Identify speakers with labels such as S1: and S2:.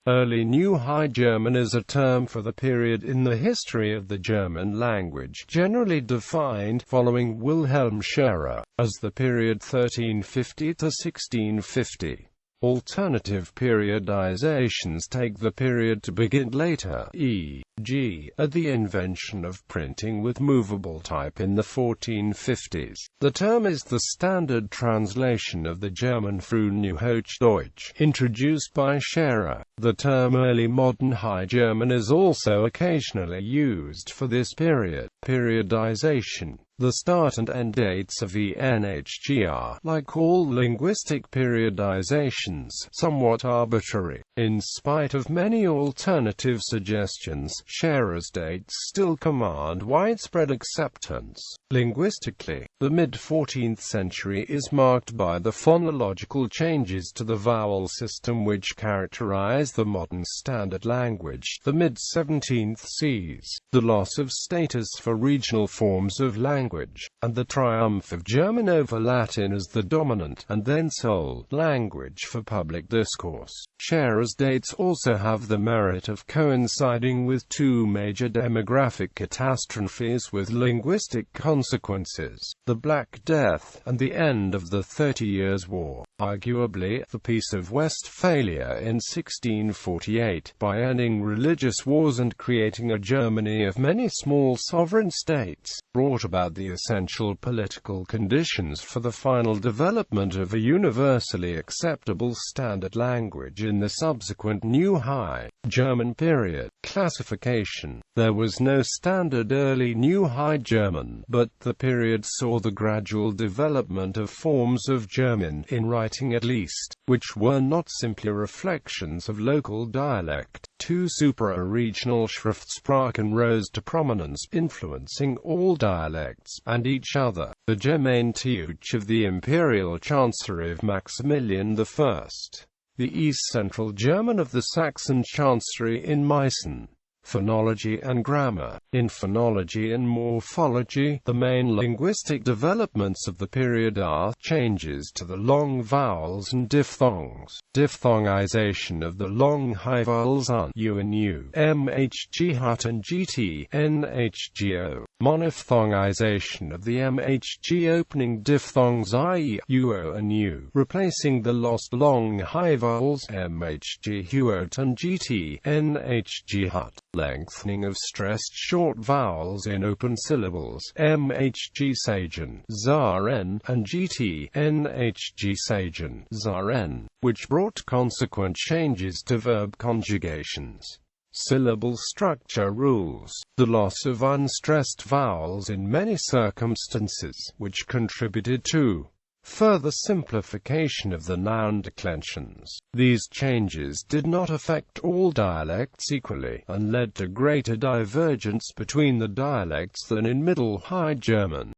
S1: Early New High German is a term for the period in the history of the German language, generally defined, following Wilhelm Scherer, as the period 1350 to 1650. Alternative periodizations take the period to begin later, e.g., at the invention of printing with movable type in the 1450s. The term is the standard translation of the German Frühneuhochdeutsch, introduced by Scherer. The term Early Modern High German is also occasionally used for this period. Periodization. The start and end dates of the NHG are, like all linguistic periodizations, somewhat arbitrary. In spite of many alternative suggestions, Scherer's dates still command widespread acceptance. Linguistically, the mid-14th century is marked by the phonological changes to the vowel system which characterize the modern standard language. The mid-17th sees the loss of status for regional forms of language, and the triumph of German over Latin as the dominant, and then sole, language for public discourse. Scherer's dates also have the merit of coinciding with two major demographic catastrophes with linguistic consequences: the Black Death, and the end of the 30 Years' War. Arguably, the Peace of Westphalia in 1648, by ending religious wars and creating a Germany of many small sovereign states, brought about the essential political conditions for the final development of a universally acceptable standard language in the subsequent New High German period. Classification. There was no standard early New High German, but the period saw the gradual development of forms of German, in writing at least, which were not simply reflections of local dialect. Two supra-regional Schriftsprachen rose to prominence, influencing all dialects, and each other. The Germanenteuch of the imperial chancery of Maximilian I. The East Central German of the Saxon chancery in Meissen. Phonology and grammar. In phonology and morphology, the main linguistic developments of the period are changes to the long vowels and diphthongs, diphthongization of the long high vowels un, u and u, mhg hut and gt, nhgo, monophthongization of the mhg opening diphthongs i.e., uo and u, replacing the lost long high vowels mhg huot and gt, nhg hut. Lengthening of stressed short vowels in open syllables, mhg sagen, zaren, and gt, nhg sagen, zaren, which brought consequent changes to verb conjugations. Syllable structure rules. The loss of unstressed vowels in many circumstances, which contributed to further simplification of the noun declensions. These changes did not affect all dialects equally, and led to greater divergence between the dialects than in Middle High German.